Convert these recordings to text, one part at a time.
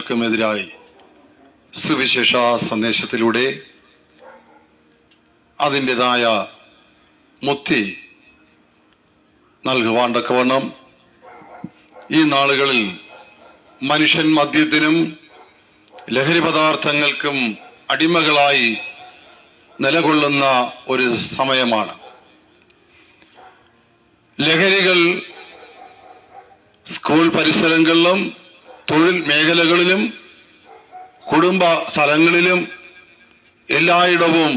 തിന്മകൾക്കുമെതിരായി സുവിശേഷ സന്ദേശത്തിലൂടെ അതിൻ്റെതായ മുക്തി നൽകുവാൻ തക്കവണ്ണം ഈ നാളുകളിൽ മനുഷ്യൻ മദ്യത്തിനും ലഹരി പദാർത്ഥങ്ങൾക്കും അടിമകളായി നിലകൊള്ളുന്ന ഒരു സമയമാണ്. ലഹരികൾ സ്കൂൾ പരിസരങ്ങളിലും തൊഴിൽ മേഖലകളിലും കുടുംബ തലങ്ങളിലും എല്ലായിടവും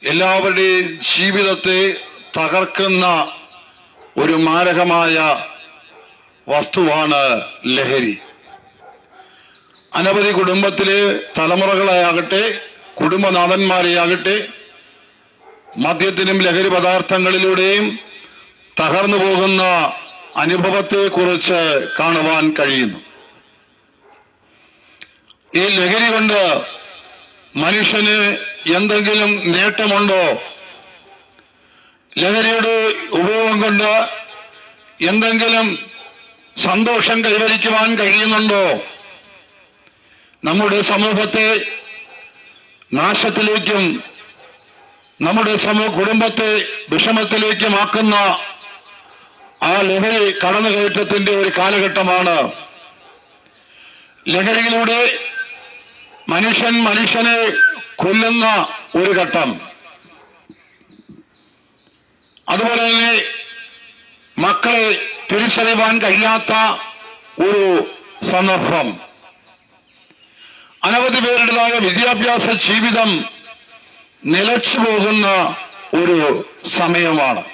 എല്ലാവരുടെയും ജീവിതത്തെ തകർക്കുന്ന ഒരു മാരകമായ വസ്തുവാണ് ലഹരി. അനവധി കുടുംബത്തിലെ തലമുറകളെയാകട്ടെ കുടുംബനാഥന്മാരെയാകട്ടെ മദ്യത്തിനും ലഹരി പദാർത്ഥങ്ങളിലൂടെയും തകർന്നു പോകുന്ന അനുഭവത്തെക്കുറിച്ച് കാണുവാൻ കഴിയുന്നു. ഈ ലഹരി കൊണ്ട് മനുഷ്യന് എന്തെങ്കിലും നേട്ടമുണ്ടോ? ലഹരിയുടെ ഉപയോഗം കൊണ്ട് എന്തെങ്കിലും സന്തോഷം കൈവരിക്കുവാൻ കഴിയുന്നുണ്ടോ? നമ്മുടെ സമൂഹത്തെ നാശത്തിലേക്കും നമ്മുടെ കുടുംബത്തെ വിഷമത്തിലേക്കുമാക്കുന്ന ആ ലഹരി കടന്നുകയറ്റത്തിന്റെ ഒരു കാലഘട്ടമാണ്. ലഹരിയിലൂടെ മനുഷ്യനെ കൊല്ലുന്ന ഒരു ഘട്ടം, അതുപോലെ തന്നെ മക്കളെ തിരിച്ചറിയുവാൻ കഴിയാത്ത ഒരു സന്ദർഭം, അനവധി പേരുടേതായ വിദ്യാഭ്യാസ ജീവിതം നിലച്ചു പോകുന്ന ഒരു സമയമാണ്.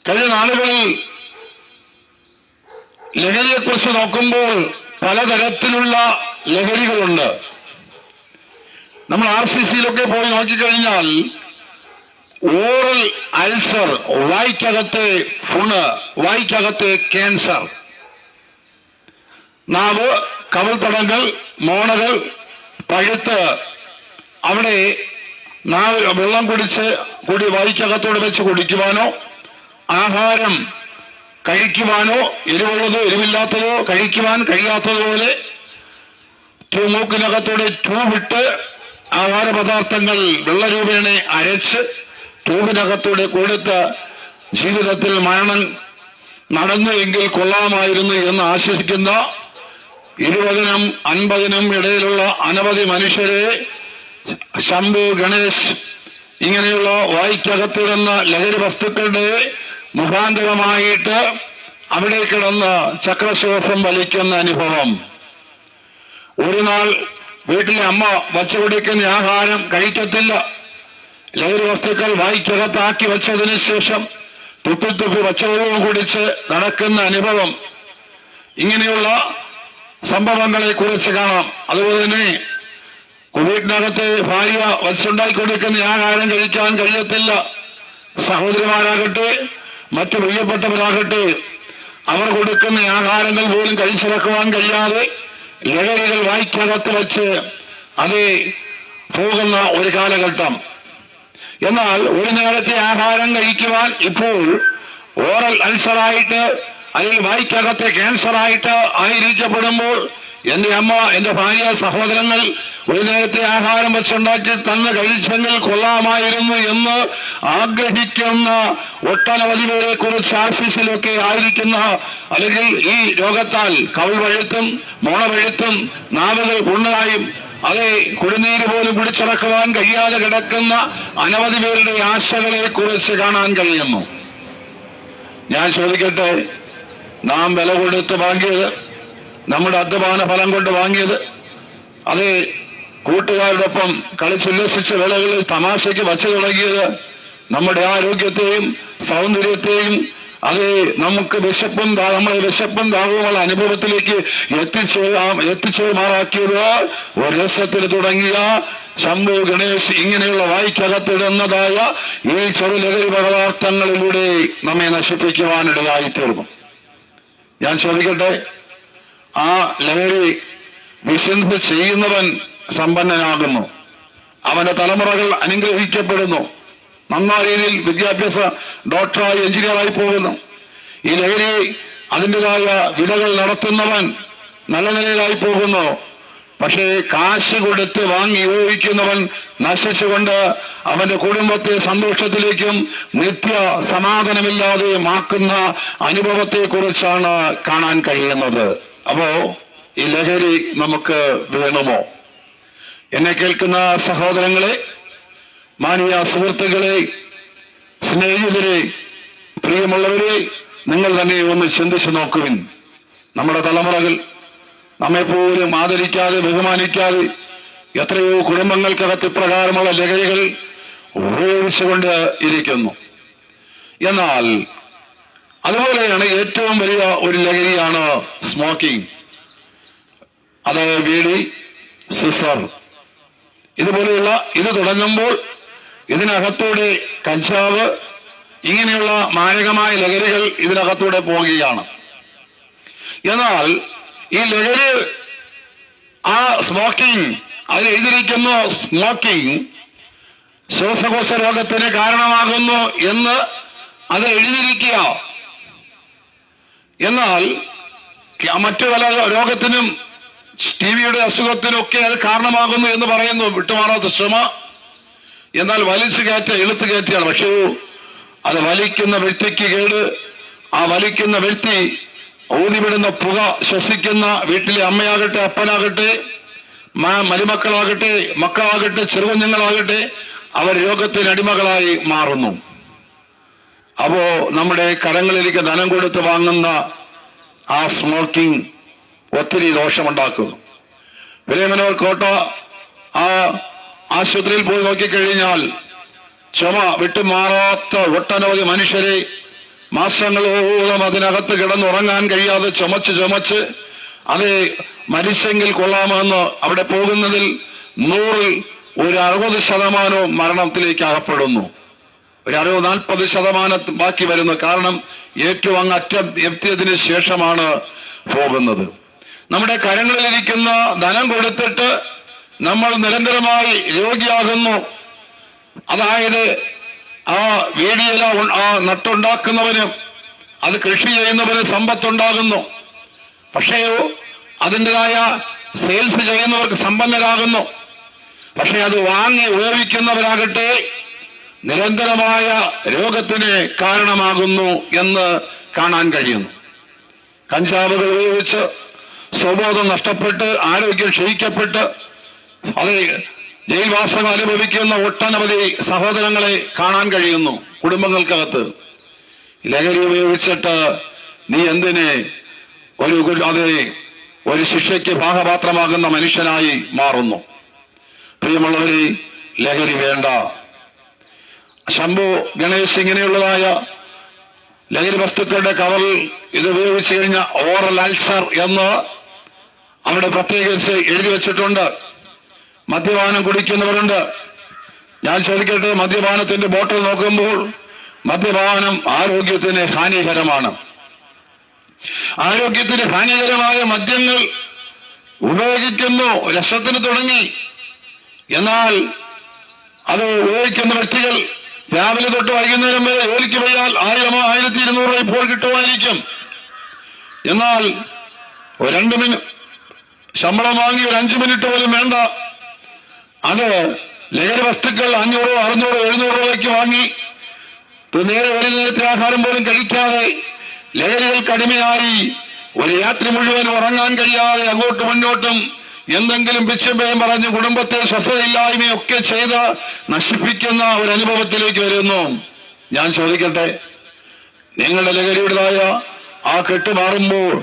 കഴിഞ്ഞ നാളുകളിൽ ലഹരിയെക്കുറിച്ച് നോക്കുമ്പോൾ പലതരത്തിലുള്ള ലഹരികളുണ്ട്. നമ്മൾ RCCയിലൊക്കെ പോയി നോക്കിക്കഴിഞ്ഞാൽ ഓറൽ അൾസർ, വായ്ക്കകത്തെ പുണ്ണ്, വായ്ക്കകത്തെ ക്യാൻസർ, നാവ് കവിൾത്തടങ്ങൾ, മോണകൾ പഴുത്ത് അവിടെ നാവ് വെള്ളം കൂടി വായ്ക്കകത്തോട് വെച്ച് കുടിക്കുവാനോ ആഹാരം കഴിക്കുവാനോ എരിവുള്ളതോ എരിവില്ലാത്തതോ കഴിക്കുവാൻ കഴിയാത്തതുപോലെ മൂക്കിനകത്തോടെ ട്യൂബിട്ട് ആഹാരപദാർത്ഥങ്ങൾ വെള്ളരൂപേണ അരച്ച് ട്യൂബിനകത്തോടെ കൊടുത്ത് ജീവിതത്തിൽ മരണം നടന്നു എങ്കിൽ കൊള്ളാമായിരുന്നു എന്ന് ആശ്വസിക്കുന്ന 20നും 50നും ഇടയിലുള്ള അനവധി മനുഷ്യരെ ശംഭു, ഗണേശ് ഇങ്ങനെയുള്ള വായ്ക്കകത്തിടുന്ന ലഹരി വസ്തുക്കളുടെ മുഖാന്തരമായിട്ട് അവിടെ കിടന്ന് ചക്രശ്വാസം വലിക്കുന്ന അനുഭവം. ഒരു നാൾ വീട്ടിലെ അമ്മ വച്ചു കൊടുക്കുന്ന ആഹാരം കഴിക്കത്തില്ല, ലഹരി വസ്തുക്കൾ വായ്ക്കകത്താക്കി വെച്ചതിന് ശേഷം തുപ്പി പച്ചവെള്ളവും കുടിച്ച് നടക്കുന്ന അനുഭവം. ഇങ്ങനെയുള്ള സംഭവങ്ങളെ കുറിച്ച് കാണാം. അതുപോലെ തന്നെ വീട്ടിനകത്ത് ഭാര്യ വച്ചുണ്ടാക്കി കൊടുക്കുന്ന ആഹാരം കഴിക്കാൻ കഴിയത്തില്ല, സഹോദരിമാരാകട്ടെ മറ്റു പ്രിയപ്പെട്ടവരാകട്ടെ അവർ കൊടുക്കുന്ന ആഹാരങ്ങൾ പോലും കഴിച്ചിറക്കുവാൻ കഴിയാതെ ലഹരികൾ വായ്ക്കകത്ത് വെച്ച് അതേ പോകുന്ന ഒരു കാലഘട്ടം. എന്നാൽ ഒരു നേരത്തെ ആഹാരം കഴിക്കുവാൻ ഇപ്പോൾ ഓറൽ അൾസറായിട്ട് അതിൽ വായ്ക്കകത്തെ ക്യാൻസറായിട്ട് ആയിരിക്കപ്പെടുമ്പോൾ എന്റെ അമ്മ, എന്റെ ഭാര്യ, സഹോദരങ്ങൾ ഒരു നേരത്തെ ആഹാരം വെച്ചുണ്ടാക്കി തന്ന് കഴിച്ചെങ്കിൽ കൊള്ളാമായിരുന്നു എന്ന് ആഗ്രഹിക്കുന്ന ഒട്ടനവധി പേരെ കുറിച്ച് RCCയിലൊക്കെ ആയിരിക്കുന്ന, അല്ലെങ്കിൽ ഈ രോഗത്താൽ കവിൾ വഴുത്തും മോണവഴുത്തും നാവുകൾ പുണ്ണായും അതേ കുടിനീര് പോലും കുടിച്ചിറക്കുവാൻ കഴിയാതെ കിടക്കുന്ന അനവധി പേരുടെ ആശകളെ കുറിച്ച് കാണാൻ കഴിയുന്നു. ഞാൻ ചോദിക്കട്ടെ, നാം വില കൊടുത്ത് വാങ്ങിയത്, നമ്മുടെ അധ്വാന ഫലം കൊണ്ട് വാങ്ങിയത്, അത് കൂട്ടുകാരോടൊപ്പം കളിച്ചുല്ലസിച്ച വേളകളിൽ തമാശയ്ക്ക് വച്ചു തുടങ്ങിയത് നമ്മുടെ ആരോഗ്യത്തെയും സൗന്ദര്യത്തെയും അത് നമുക്ക് നമ്മളെ വിശപ്പും ദാഹവുമുള്ള അനുഭവത്തിലേക്ക് എത്തിച്ചേർമാറാക്കിയത് ഒരു രസത്തിൽ തുടങ്ങിയ ശംഭു, ഗണേശ് ഇങ്ങനെയുള്ള വായ്ക്കകത്തിടുന്നതായ ഈ ചെറു ലഹരി പദാർത്ഥങ്ങളിലൂടെ നമ്മെ നശിപ്പിക്കുവാനിടയായിത്തീർന്നു. ഞാൻ ചോദിക്കട്ടെ, ആ ലഹരി വിശുദ്ധ ചെയ്യുന്നവൻ സമ്പന്നനാകുന്നു, അവന്റെ തലമുറകൾ അനുഗ്രഹിക്കപ്പെടുന്നു, നന്നായ രീതിയിൽ വിദ്യാഭ്യാസ ഡോക്ടറായി എഞ്ചിനീയറായി പോകുന്നു. ഈ ലഹരി അതിൻ്റെതായ വിലകൾ നടത്തുന്നവൻ നല്ല നിലയിലായി പോകുന്നു. പക്ഷേ കാശ് കൊടുത്ത് വാങ്ങി ഉപയോഗിക്കുന്നവൻ നശിച്ചുകൊണ്ട് അവന്റെ കുടുംബത്തെ സന്തോഷത്തിലേക്കും നിത്യ സമാധാനമില്ലാതെയുമാക്കുന്ന അനുഭവത്തെക്കുറിച്ചാണ് കാണാൻ കഴിയുന്നത്. അപ്പോ ഈ ലഹരി നമുക്ക് വേണമോ? എന്നെ കേൾക്കുന്ന സഹോദരങ്ങളെ, മാന്യ സുഹൃത്തുക്കളെ, സ്നേഹിതരെ, പ്രിയമുള്ളവരെ, നിങ്ങൾ തന്നെ ഒന്ന് ചിന്തിച്ചു നോക്കുവിൻ. നമ്മുടെ തലമുറകൾ നമ്മെപ്പോലും ആദരിക്കാതെ ബഹുമാനിക്കാതെ എത്രയോ കുടുംബങ്ങൾക്കകത്ത് ഇപ്രകാരമുള്ള ലഹരികൾ ഉപയോഗിച്ചുകൊണ്ട് ഇരിക്കുന്നു. എന്നാൽ അതുപോലെയാണ് ഏറ്റവും വലിയ ഒരു ലഹരിയാണ് സ്മോക്കിംഗ്. അത് ബീഡി, സിസർ, ഇതുപോലെയുള്ള ഇത് തുടങ്ങുമ്പോൾ ഇതിനകത്തൂടെ കഞ്ചാവ്, ഇങ്ങനെയുള്ള മാരകമായ ലഹരികൾ ഇതിനകത്തൂടെ പോവുകയാണ്. എന്നാൽ ഈ ലഹരി, ആ സ്മോക്കിംഗ്, അതിൽ എഴുതിയിരിക്കുന്നു സ്മോക്കിംഗ് ശ്വാസകോശ രോഗത്തിന് കാരണമാകുന്നു എന്ന് അത് എഴുതിയിരിക്കുക. എന്നാൽ മറ്റു പല രോഗത്തിനും ടിവിയുടെ അസുഖത്തിനൊക്കെ അത് കാരണമാകുന്നു എന്ന് പറയുന്നു, വിട്ടുമാറാത്ത ശ്രമ. എന്നാൽ വലിച്ചു കയറ്റ എളുത്ത് കയറ്റിയാണ്. പക്ഷേ അത് വലിക്കുന്ന വ്യക്തിക്ക് കേട്. ആ വലിക്കുന്ന വ്യക്തി ഊതിവിടുന്ന പുക ശ്വസിക്കുന്ന വീട്ടിലെ അമ്മയാകട്ടെ, അപ്പനാകട്ടെ, മരുമക്കളാകട്ടെ, മക്കളാകട്ടെ, ചെറുകുഞ്ഞുങ്ങളാകട്ടെ, അവർ രോഗത്തിന് അടിമകളായി മാറുന്നു. അപ്പോ നമ്മുടെ കരങ്ങളിലേക്ക് ധനം കൊടുത്ത് വാങ്ങുന്ന ആ സ്മോക്കിംഗ് ഒത്തിരി ദോഷമുണ്ടാക്കുന്നു. വിലയമനോർ കോട്ട ആ ആശുപത്രിയിൽ പോയി നോക്കിക്കഴിഞ്ഞാൽ ചുമ വിട്ടുമാറാത്ത ഒട്ടനവധി മനുഷ്യരെ മാസങ്ങളോളം അതിനകത്ത് കിടന്നുറങ്ങാൻ കഴിയാതെ ചുമച്ച് അത് മരിച്ചെങ്കിൽ കൊള്ളാമെന്ന് അവിടെ പോകുന്നതിൽ 100ൽ ഒരു 60% മരണത്തിലേക്ക് അകപ്പെടുന്നു. ഒരു 40% ബാക്കി വരുന്നു. കാരണം ഏറ്റവും അങ്ങ് അറ്റം എത്തിയതിന് ശേഷമാണ് പോകുന്നത്. നമ്മുടെ കരങ്ങളിലിരിക്കുന്ന ധനം കൊടുത്തിട്ട് നമ്മൾ നിരന്തരമായി രോഗിയാകുന്നു. അതായത് ആ വീടിയില ആ നട്ടുണ്ടാക്കുന്നവന്, അത് കൃഷി ചെയ്യുന്നവന് സമ്പത്തുണ്ടാകുന്നു. പക്ഷേയോ അതിൻ്റെതായ സെയിൽസ് ചെയ്യുന്നവർക്ക് സമ്പന്നരാകുന്നു. പക്ഷെ അത് വാങ്ങി ഉപയോഗിക്കുന്നവരാകട്ടെ നിരന്തരമായ രോഗത്തിന് കാരണമാകുന്നു എന്ന് കാണാൻ കഴിയുന്നു. കഞ്ചാവുകൾ ഉപയോഗിച്ച് സ്വബോധം നഷ്ടപ്പെട്ട് ആരോഗ്യം ക്ഷയിക്കപ്പെട്ട് അത് ജയിൽവാസം അനുഭവിക്കുന്ന ഒട്ടനവധി സഹോദരങ്ങളെ കാണാൻ കഴിയുന്നു കുടുംബങ്ങൾക്കകത്ത്. ലഹരി ഉപയോഗിച്ചിട്ട് നീ എന്തിനെ ഒരു ശിക്ഷയ്ക്ക് ഭാഗപാത്രമാകുന്ന മനുഷ്യനായി മാറുന്നു. പ്രിയമുള്ളവരെ, ലഹരി വേണ്ട. ശംഭു ഗണേശ് ഇങ്ങനെയുള്ളതായ ലഹരി വസ്തുക്കളുടെ കവറിൽ ഇത് ഉപയോഗിച്ചു കഴിഞ്ഞ ഓറൽ അൾസർ എന്ന് അവിടെ പ്രത്യേകിച്ച് എഴുതി വച്ചിട്ടുണ്ട്. മദ്യപാനം കുടിക്കുന്നവരുണ്ട്. ഞാൻ ചോദിക്കട്ടെ, മദ്യപാനത്തിന്റെ ബോട്ടിൽ നോക്കുമ്പോൾ മദ്യപാനം ആരോഗ്യത്തിന് ഹാനികരമാണ്. ആരോഗ്യത്തിന് ഹാനികരമായ മദ്യങ്ങൾ ഉപയോഗിക്കുന്നു, രസത്തിന് തുടങ്ങി. എന്നാൽ അത് ഉപയോഗിക്കുന്ന വ്യക്തികൾ രാവിലെ തൊട്ട് വൈകുന്നേരം വരെ ജോലിക്ക് പോയാൽ 1000 1200 ഇപ്പോൾ കിട്ടുമായിരിക്കും. എന്നാൽ ഒരു 2 മിനിറ്റ് ശമ്പളം വാങ്ങി ഒരു 5 മിനിറ്റ് പോലും വേണ്ട, അത് ലഹരി വസ്തുക്കൾ 500 600 700 രൂപയ്ക്ക് വാങ്ങി നേരെ ഒരു നേരത്തെ ആഹാരം പോലും കഴിക്കാതെ ലഹരികൾക്ക് അടിമയായി ഒരു രാത്രി മുഴുവൻ ഉറങ്ങാൻ കഴിയാതെ അങ്ങോട്ടും മുന്നോട്ടും എന്തെങ്കിലും പിച്ചുമ്പയം പറഞ്ഞ് കുടുംബത്തെ സ്വസ്ഥതയില്ലായ്മയൊക്കെ ചെയ്ത് നശിപ്പിക്കുന്ന ഒരു അനുഭവത്തിലേക്ക് വരുന്നു. ഞാൻ ചോദിക്കട്ടെ, നിങ്ങളുടെ ലഹരിയുടേതായ ആ കെട്ടുമാറുമ്പോൾ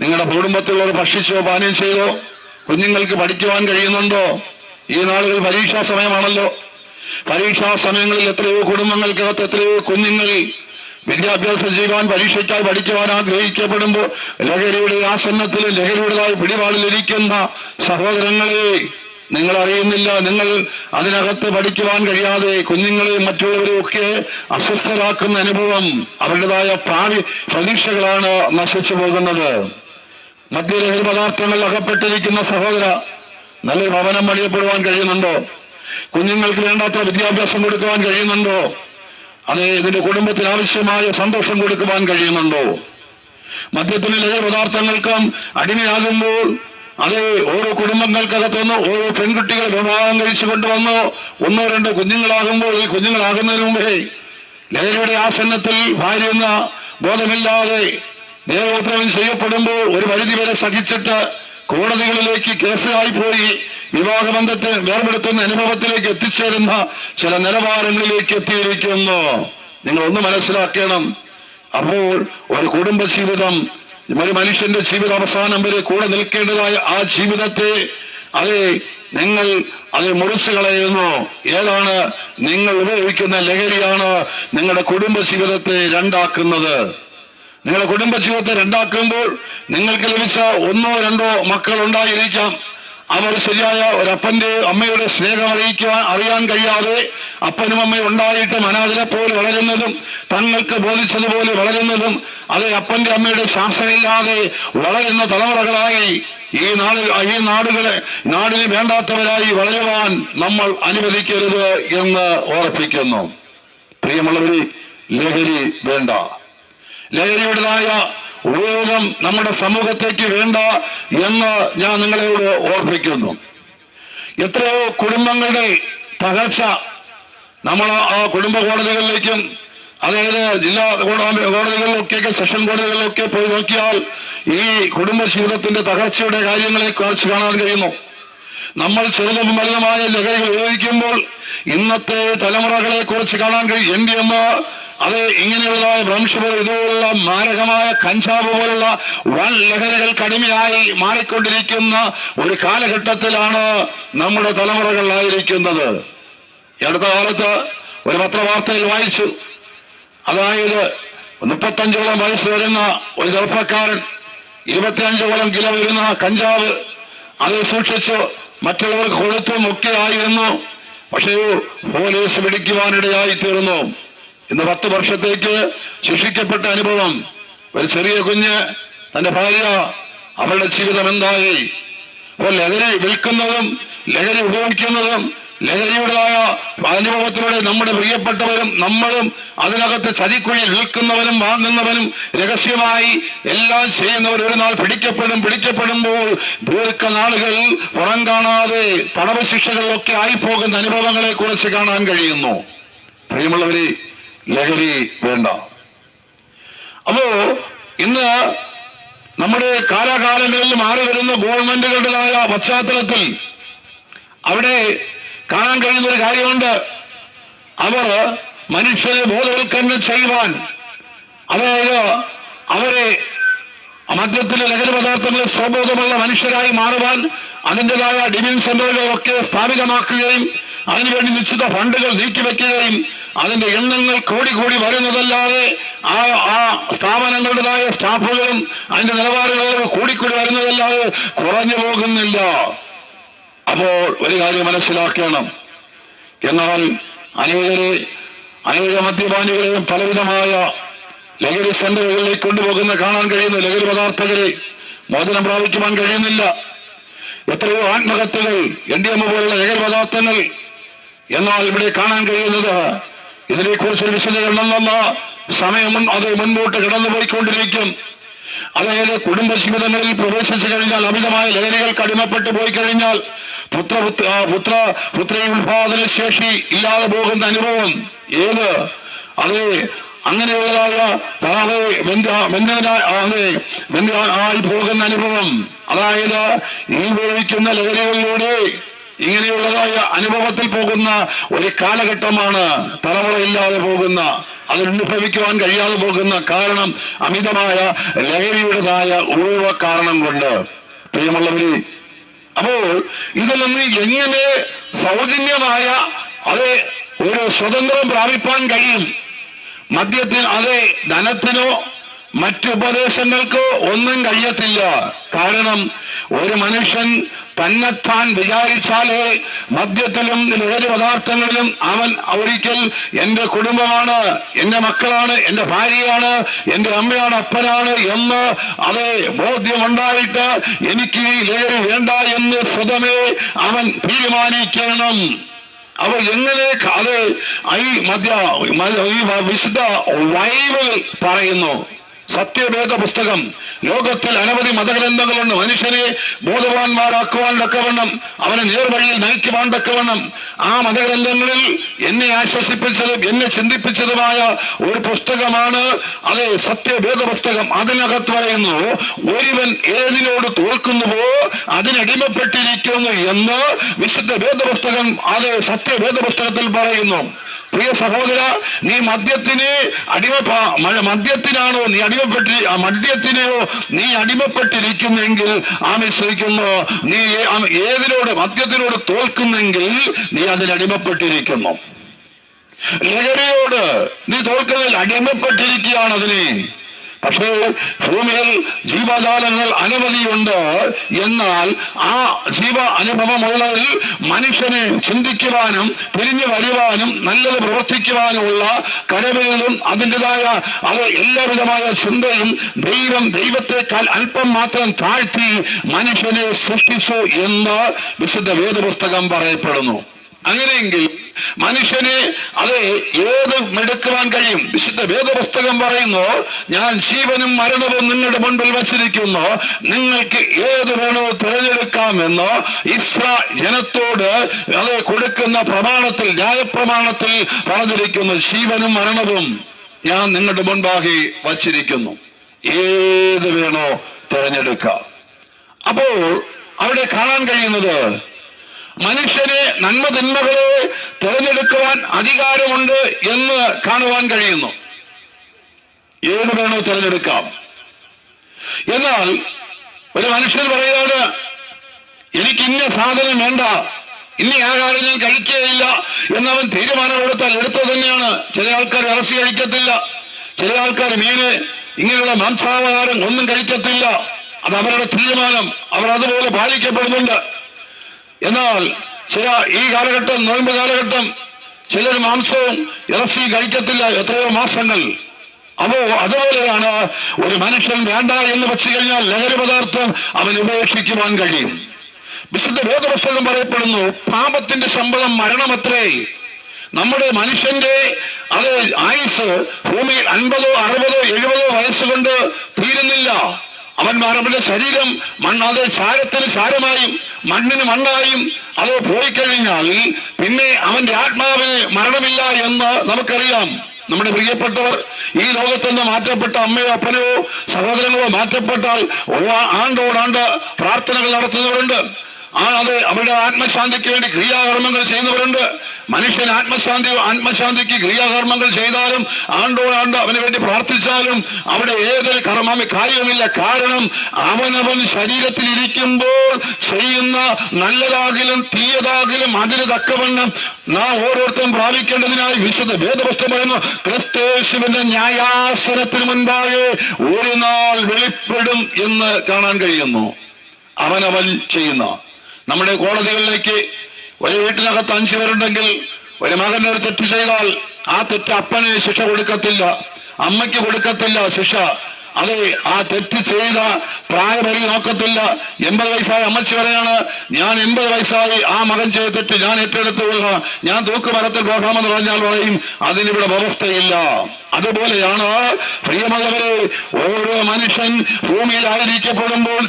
നിങ്ങളുടെ കുടുംബത്തിലുള്ളവർ ഭക്ഷിച്ചോ പാനീയം ചെയ്തോ? കുഞ്ഞുങ്ങൾക്ക് പഠിക്കുവാൻ കഴിയുന്നുണ്ടോ? ഈ നാളുകൾ പരീക്ഷാ സമയമാണല്ലോ. പരീക്ഷാ സമയങ്ങളിൽ എത്രയോ കുടുംബങ്ങൾക്കകത്ത് എത്രയോ കുഞ്ഞുങ്ങൾ വിദ്യാഭ്യാസം ചെയ്യുവാൻ, പരീക്ഷയ്ക്കായി പഠിക്കുവാൻ ആഗ്രഹിക്കപ്പെടുമ്പോൾ ലഹരിയുടെ ആസന്നത്തിൽ ലഹരിയുടേതായി പിടിപാടിലിരിക്കുന്ന സഹോദരങ്ങളെ, നിങ്ങൾ അറിയുന്നില്ല, നിങ്ങൾ അതിനകത്ത് പഠിക്കുവാൻ കഴിയാതെ കുഞ്ഞുങ്ങളെയും മറ്റുള്ളവരെയും ഒക്കെ അസ്വസ്ഥരാക്കുന്ന അനുഭവം, അവരുടേതായ പ്രതീക്ഷകളാണ് നശിച്ചു പോകുന്നത്. മദ്യലഹരി പദാർത്ഥങ്ങൾ അകപ്പെട്ടിരിക്കുന്ന സഹോദര, നല്ലൊരു ഭവനം പണിയപ്പെടുവാൻ കഴിയുന്നുണ്ടോ? കുഞ്ഞുങ്ങൾക്ക് വേണ്ടാത്ത വിദ്യാഭ്യാസം കൊടുക്കുവാൻ കഴിയുന്നുണ്ടോ? അത് ഇതിന്റെ കുടുംബത്തിന് ആവശ്യമായ സന്തോഷം കൊടുക്കുവാൻ കഴിയുന്നുണ്ടോ? മദ്യത്തിനും ലഹരി പദാർത്ഥങ്ങൾക്കും അടിമയാകുമ്പോൾ അത് ഓരോ കുടുംബങ്ങൾക്കകത്തുനിന്ന് ഓരോ പെൺകുട്ടികൾ വിവാഹം കഴിച്ചു കൊണ്ടുവന്ന് 1-2 കുഞ്ഞുങ്ങളാകുമ്പോൾ ഈ കുഞ്ഞുങ്ങളാകുന്നതിന് മുമ്പേ ലഹരിയുടെ ആസന്നത്തിൽ ഭാര്യ എന്ന ബോധമില്ലാതെ ദേഹോപദ്രവം ചെയ്യപ്പെടുമ്പോൾ ഒരു പരിധിവരെ സഹിച്ചിട്ട് കോടതികളിലേക്ക് കേസുകായി പോയി വിവാഹബന്ധത്തെ വേർപെടുത്തുന്ന അനുഭവത്തിലേക്ക് എത്തിച്ചേരുന്ന ചില നിലവാരങ്ങളിലേക്ക് എത്തിയിരിക്കുന്നു. നിങ്ങൾ ഒന്ന് മനസ്സിലാക്കണം. അപ്പോൾ ഒരു കുടുംബജീവിതം, ഒരു മനുഷ്യന്റെ ജീവിത അവസാനം വരെ കൂടെ നിൽക്കേണ്ടതായ ആ ജീവിതത്തെ നിങ്ങൾ മുറിച്ചു കളയുന്നു. ഏതാണ്? നിങ്ങൾ ഉപയോഗിക്കുന്ന ലഹരിയാണ് നിങ്ങളുടെ കുടുംബജീവിതത്തെ രണ്ടാക്കുന്നത്. നിങ്ങളുടെ കുടുംബജീവിതത്തെ രണ്ടാക്കുമ്പോൾ നിങ്ങൾക്ക് ലഭിച്ച 1-2 മക്കൾ ഉണ്ടായിരിക്കാം. അവർ ശരിയായ ഒരപ്പന്റെ അമ്മയുടെ സ്നേഹം അറിയാൻ കഴിയാതെ അപ്പനും അമ്മയും ഉണ്ടായിട്ടും അനാഥരെ പോലെ വളരുന്നതും തങ്ങൾക്ക് ബോധിച്ചതുപോലെ വളരുന്നതും അപ്പന്റെ അമ്മയുടെ ശാസനയില്ലാതെ വളരുന്ന തലമുറകളായി ഈ നാടിന് വേണ്ടാത്തവരായി വളരുവാൻ നമ്മൾ അനുവദിക്കരുത് എന്ന് ഓർപ്പിക്കുന്നു. പ്രിയമുള്ളവരെ, ലഹരി വേണ്ട. ലഹരിയുടേതായ ഉപയോഗം നമ്മുടെ സമൂഹത്തേക്ക് വേണ്ട എന്ന് ഞാൻ നിങ്ങളോട് ഓർപ്പിക്കുന്നു. എത്രയോ കുടുംബങ്ങളുടെ തകർച്ച നമ്മൾ ആ കുടുംബ കോടതികളിലേക്കും ജില്ലാ കോടതികളിലൊക്കെ സെഷൻ കോടതികളിലൊക്കെ പോയി നോക്കിയാൽ ഈ കുടുംബ ജീവിതത്തിന്റെ തകർച്ചയുടെ കാര്യങ്ങളെ കുറിച്ച് കാണാൻ കഴിയുന്നു. നമ്മൾ ചെറുതും വലുതുമായ ലഹരികൾ ഉപയോഗിക്കുമ്പോൾ ഇന്നത്തെ തലമുറകളെ കുറിച്ച് കാണാൻ കഴിയും. MDMA ഇങ്ങനെയുള്ള ഭ്രംശപര ഇതുപോലുള്ള മാരകമായ കഞ്ചാവ് പോലുള്ള വൻ ലഹരികൾ കടിമയായി മാറിക്കൊണ്ടിരിക്കുന്ന ഒരു കാലഘട്ടത്തിലാണ് നമ്മുടെ തലമുറകളായിരിക്കുന്നത്. അടുത്ത കാലത്ത് ഒരു പത്രവാർത്തയിൽ വായിച്ചു, 35ഓളം വയസ്സ് വരുന്ന ഒരു ചെറുപ്പക്കാരൻ 25ഓളം കിലോ വരുന്ന കഞ്ചാവ് സൂക്ഷിച്ചു മറ്റുള്ളവർക്ക് കൊടുത്തും ഒക്കെ ആയിരുന്നു. പക്ഷേ പോലീസ് പിടിക്കുവാനിടയായി തീർന്നു. ഇന്ന് 10 വർഷത്തേക്ക് ശിക്ഷിക്കപ്പെട്ട അനുഭവം. ഒരു ചെറിയ കുഞ്ഞ്, തന്റെ ഭാര്യ, അവരുടെ ജീവിതം എന്തായി? അപ്പോൾ ലഹരി വിൽക്കുന്നതും ലഹരി ഉപയോഗിക്കുന്നതും ലഹരിയുടേതായ അനുഭവത്തിലൂടെ നമ്മുടെ പ്രിയപ്പെട്ടവരും നമ്മളും അതിനകത്ത് ചതിക്കുഴിയിൽ വിൽക്കുന്നവനും വാങ്ങുന്നവനും രഹസ്യമായി എല്ലാം ചെയ്യുന്നവർ ഒരു നാൾ പിടിക്കപ്പെടുമ്പോൾ ദീർഘനാളുകൾ പുറം കാണാതെ തടവ് ശിക്ഷകളിലൊക്കെ ആയിപ്പോകുന്ന അനുഭവങ്ങളെ കുറിച്ച് കാണാൻ കഴിയുന്നു. പ്രിയമുള്ളവരെ, ലഹരി വേണ്ട. അപ്പോ ഇന്ന് നമ്മുടെ കാലാകാലങ്ങളിൽ മാറി വരുന്ന ഗവൺമെന്റുകളുടേതായ പശ്ചാത്തലത്തിൽ അവിടെ കാണാൻ കഴിയുന്ന ഒരു കാര്യമുണ്ട്. അവർ മനുഷ്യരെ ബോധവൽക്കരണം ചെയ്യുവാൻ, അവരെ മദ്യത്തിലെ ലഹരി പദാർത്ഥങ്ങളെ സ്വബോധമുള്ള മനുഷ്യരായി മാറുവാൻ അതിൻ്റെതായ ഡിവിഷൻ സെന്ററുകളൊക്കെ സ്ഥാപിതമാക്കുകയും അതിനുവേണ്ടി നിശ്ചിത ഫണ്ടുകൾ നീക്കിവെക്കുകയും അതിന്റെ എണ്ണങ്ങൾ കൂടി വരുന്നതല്ലാതെ ആ സ്ഥാപനങ്ങളുടേതായ സ്റ്റാഫുകളും അതിന്റെ നിലവാരങ്ങളും കൂടിക്കൂടി വരുന്നതല്ലാതെ കുറഞ്ഞു പോകുന്നില്ല. അപ്പോൾ ഒരു കാര്യം മനസ്സിലാക്കണം. എന്നാൽ അനേക മദ്യപാനികളെയും പലവിധമായ ലഹരി സെന്ററുകളിലേക്ക് കൊണ്ടുപോകുന്ന കാണാൻ കഴിയുന്ന ലഹരി പദാർത്ഥങ്ങളെ മോചനം പ്രാപിക്കുവാൻ കഴിയുന്നില്ല. എത്രയോ ആത്മഹത്യകൾ, MDMA പോലുള്ള ലഹരി പദാർത്ഥങ്ങൾ. എന്നാൽ ഇവിടെ കാണാൻ കഴിയുന്നത് ഇതിനെക്കുറിച്ചൊരു വിശദീകരണം എന്ന സമയം മുൻപോട്ട് കടന്നുപോയിക്കൊണ്ടിരിക്കും. കുടുംബജീവിതങ്ങളിൽ പ്രവേശിച്ചു കഴിഞ്ഞാൽ, അമിതമായ ലഹരികൾക്ക് അടിമപ്പെട്ടു പോയി കഴിഞ്ഞാൽ പുത്രി ഉത്പാദന ശേഷി ഇല്ലാതെ പോകുന്ന അനുഭവം അങ്ങനെയുള്ളതായ ആയി പോകുന്ന അനുഭവം, ഈ ഉപയോഗിക്കുന്ന ലഹരികളിലൂടെ ഇങ്ങനെയുള്ളതായ അനുഭവത്തിൽ പോകുന്ന ഒരു കാലഘട്ടമാണ് തലമുറയില്ലാതെ പോകുന്ന, അതിനുഭവിക്കുവാൻ കഴിയാതെ പോകുന്ന. കാരണം അമിതമായ ലഹരിയുടേതായ ഉപയോഗ കാരണം കൊണ്ട്. പ്രിയമുള്ളവരെ, അപ്പോൾ ഇതിൽ നിന്ന് എങ്ങനെ സൗജന്യമായ ഒരു സ്വതന്ത്രം പ്രാപിപ്പാൻ കഴിയും? മദ്യത്തിന് ധനത്തിനോ മറ്റുപദേശങ്ങൾക്കോ ഒന്നും കഴിയത്തില്ല. കാരണം ഒരു മനുഷ്യൻ തന്നെത്താൻ വിചാരിച്ചാലേ മദ്യത്തിലും ലഹരി പദാർത്ഥങ്ങളിലും അവൻ ഒരിക്കൽ എന്റെ കുടുംബമാണ്, എന്റെ മക്കളാണ്, എന്റെ ഭാര്യയാണ്, എന്റെ അമ്മയാണ്, അപ്പനാണ് എന്ന് ബോധ്യമുണ്ടായിട്ട് എനിക്ക് ലഹരി വേണ്ട എന്ന് സ്വതമേ അവൻ തീരുമാനിക്കണം. അപ്പോൾ എങ്ങനെ ഈ വിശുദ്ധ ബൈബിൾ പറയുന്നു, സത്യവേദ പുസ്തകം. ലോകത്തിൽ അനവധി മതഗ്രന്ഥങ്ങളുണ്ട്. മനുഷ്യനെ ബോധവാന്മാരാക്കുവാൻ തക്കവണ്ണം, അവനെ നേർവഴിയിൽ നയിക്കുവാൻ തക്കവണ്ണം ആ മതഗ്രന്ഥങ്ങളിൽ എന്നെ ആശ്വസിപ്പിച്ചതും എന്നെ ചിന്തിപ്പിച്ചതുമായ ഒരു പുസ്തകമാണ് അത് സത്യവേദ പുസ്തകം. അതിനകത്ത് പറയുന്നു, ഒരുവൻ ഏതിനോട് തോൽക്കുന്നുവോ അതിനടിമപ്പെട്ടിരിക്കുന്നു എന്ന് വിശുദ്ധ വേദപുസ്തകം അത് സത്യവേദ പുസ്തകത്തിൽ പറയുന്നു. പ്രിയ സഹോദര, നീ മദ്യത്തിനാണോ നീ മദ്യത്തിനെയോ നീ അടിമപ്പെട്ടിരിക്കുന്നെങ്കിൽ ആമിശ്രയിക്കുന്നു. നീ മദ്യത്തിനോട് തോൽക്കുന്നെങ്കിൽ നീ അതിനടിമപ്പെട്ടിരിക്കുന്നു. ലഹരിയോട് നീ തോൽക്കുന്നതിൽ അടിമപ്പെട്ടിരിക്കുകയാണ് അതിനെ. പക്ഷേ ഭൂമിയിൽ ജീവജാലങ്ങൾ അനവധിയുണ്ട്. എന്നാൽ ആ ജീവ അനുഭവമുള്ളതിൽ മനുഷ്യനെ ചിന്തിക്കുവാനും തിരിഞ്ഞു വരുവാനും നല്ലത് പ്രവർത്തിക്കുവാനുമുള്ള കരവിലും അതിൻ്റെതായ അത് എല്ലാവിധമായ ചിന്തയും ദൈവത്തെക്കാൾ അല്പം മാത്രം താഴ്ത്തി മനുഷ്യനെ സൃഷ്ടിച്ചു എന്ന് വിശുദ്ധ വേദപുസ്തകം പറയപ്പെടുന്നു. അങ്ങനെയെങ്കിൽ മനുഷ്യനെ അത് എടുക്കുവാൻ കഴിയും. വിശുദ്ധ വേദപുസ്തകം പറയുന്നു, ഞാൻ ജീവനും മരണവും നിങ്ങളുടെ മുൻപിൽ വച്ചിരിക്കുന്നു, നിങ്ങൾക്ക് ഏത് വേണോ തിരഞ്ഞെടുക്കാമെന്ന് ഇസ്രായേൽ ജനത്തോട് അത് കൊടുക്കുന്ന പ്രമാണത്തിൽ, ന്യായപ്രമാണത്തിൽ പറഞ്ഞിരിക്കുന്നു. ജീവനും മരണവും ഞാൻ നിങ്ങളുടെ മുൻപാകെ വച്ചിരിക്കുന്നു, ഏത് വേണോ തിരഞ്ഞെടുക്കാം. അപ്പോൾ അവിടെ കാണാൻ കഴിയുന്നത്, മനുഷ്യനെ നന്മതിന്മകളെ തിരഞ്ഞെടുക്കുവാൻ അധികാരമുണ്ട് എന്ന് കാണുവാൻ കഴിയുന്നു. ഏത് വേണോ തിരഞ്ഞെടുക്കാം. എന്നാൽ ഒരു മനുഷ്യൻ പറയുകയാണ്, എനിക്ക് ഇന്ന സാധനം വേണ്ട, ഇന്ന ആഹാരം ഞാൻ കഴിക്കുകയില്ല എന്നവൻ തീരുമാനമെടുത്താൽ എടുത്തത് തന്നെയാണ്. ചില ആൾക്കാർ ഇറച്ചി കഴിക്കത്തില്ല, ചില ആൾക്കാർ മീന്, ഇങ്ങനെയുള്ള മാംസാഹാരം ഒന്നും കഴിക്കത്തില്ല. അത് അവരുടെ തീരുമാനം, അവർ അതുപോലെ പാലിക്കപ്പെടുന്നുണ്ട്. എന്നാൽ ഈ കാലഘട്ടം, നോയമ്പ് കാലഘട്ടം, ചിലർ മാംസവും ഇറച്ചിയും കഴിക്കത്തില്ല എത്രയോ മാസങ്ങൾ. അതുപോലെയാണ് ഒരു മനുഷ്യൻ വേണ്ട എന്ന് വെച്ചു കഴിഞ്ഞാൽ ലഹരി പദാർത്ഥം അവൻ ഉപേക്ഷിക്കുവാൻ കഴിയും. വിശുദ്ധ വേദപുസ്തകം പറയപ്പെടുന്നു, പാപത്തിന്റെ ശമ്പളം മരണമത്രേ. നമ്മുടെ മനുഷ്യന്റെ അത് ആയുസ് ഭൂമിയിൽ 50, 60, 70 വയസ്സുകൊണ്ട് തീരുന്നില്ല. അവന്റെ ശരീരം അത് ചാരത്തിന് ചാരമായും മണ്ണിന് മണ്ണായും അത് പോയി കഴിഞ്ഞാൽ പിന്നെ അവന്റെ ആത്മാവിന് മരണമില്ല എന്ന് നമുക്കറിയാം. നമ്മുടെ പ്രിയപ്പെട്ടവർ ഈ ലോകത്തിൽ നിന്ന് മാറ്റപ്പെട്ട അമ്മയോ അപ്പനോ സഹോദരങ്ങളോ മാറ്റപ്പെട്ടാൽ ആണ്ടോടാണ്ട് പ്രാർത്ഥനകൾ നടത്തുന്നവരുണ്ട്. അത് അവരുടെ ആത്മശാന്തിക്ക് വേണ്ടി ക്രിയാകർമ്മങ്ങൾ ചെയ്യുന്നവരുണ്ട്. മനുഷ്യൻ ആത്മശാന്തിക്ക് ക്രിയാകർമ്മങ്ങൾ ചെയ്താലും ആണ്ടോടാണ്ട് അവന് വേണ്ടി പ്രാർത്ഥിച്ചാലും അവിടെ ഏതൊരു കാര്യവുമില്ല. കാരണം അവനവൻ ശരീരത്തിൽ ഇരിക്കുമ്പോൾ ചെയ്യുന്ന നല്ലതാകിലും തീയതാകിലും അതിന് തക്കവണ്ണം നാം ഓരോരുത്തരും പ്രാപിക്കേണ്ടതിനായി വിശുദ്ധ വേദപുസ്തകം പറയുന്നു, ക്രിസ്തേശുവിന്റെ ന്യായാസനത്തിന് മുൻപാകെ ഒരു നാൾ വെളിപ്പെടും എന്ന് കാണാൻ കഴിയുന്നു. അവനവൻ ചെയ്യുന്ന നമ്മുടെ കോടതികളിലേക്ക് ഒരു വീട്ടിനകത്ത് 5 പേരുണ്ടെങ്കിൽ ഒരു മകൻ ഒരു തെറ്റ് ചെയ്താൽ ആ തെറ്റ് അപ്പന് ശിക്ഷ കൊടുക്കത്തില്ല, അമ്മയ്ക്ക് കൊടുക്കത്തില്ല ശിക്ഷ. അത് ആ തെറ്റ് ചെയ്ത പ്രായപരി നോക്കത്തില്ല. 80 വയസ്സായ അമ്മച്ചി പറയാണ്, ഞാൻ 80 വയസ്സായി ആ മകൻ ചെയ്ത തെറ്റ് ഞാൻ ഏറ്റെടുത്തു കൊള്ളാം, ഞാൻ തൂക്കുമരത്തിൽ പോകാമെന്ന് പറഞ്ഞാൽ പറയും അതിനിവിടെ വ്യവസ്ഥയില്ല. അതുപോലെയാണ് പ്രിയമുള്ളവരെ, ഓരോ മനുഷ്യൻ ഭൂമിയിലായിരിക്കപ്പെടുമ്പോൾ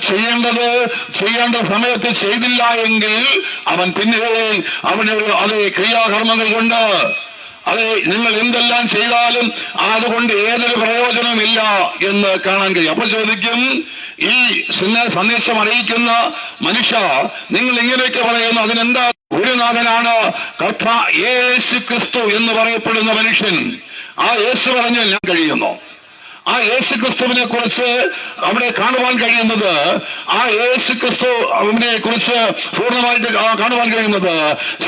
ചെയ്യേണ്ട സമയത്ത് ചെയ്തില്ല എങ്കിൽ അവൻ പിന്നെ അത് ക്രിയാകർമ്മങ്ങൾ കൊണ്ട് നിങ്ങൾ എന്തെല്ലാം ചെയ്താലും അതുകൊണ്ട് ഏതൊരു പ്രയോജനവുമില്ല എന്ന് കാണാൻ കഴിയും. അപ്പോൾ ചോദിക്കും, ഈ സന്ദേശം അറിയിക്കുന്ന മനുഷ്യ, നിങ്ങൾ ഇങ്ങനെയൊക്കെ പറയുന്നു, അതിനെന്താ? ഗുരുനാഥനാണ് യേശു ക്രിസ്തു എന്ന് പറയപ്പെടുന്ന മനുഷ്യൻ. ആ യേശു പറഞ്ഞു ഞാൻ കഴിയുന്നു. ആ യേശു ക്രിസ്തുവിനെ കുറിച്ച് അവിടെ കാണുവാൻ കഴിയുന്നത്, ആ യേശു ക്രിസ്തുവിനെ കുറിച്ച് പൂർണ്ണമായിട്ട് കാണുവാൻ കഴിയുന്നത്,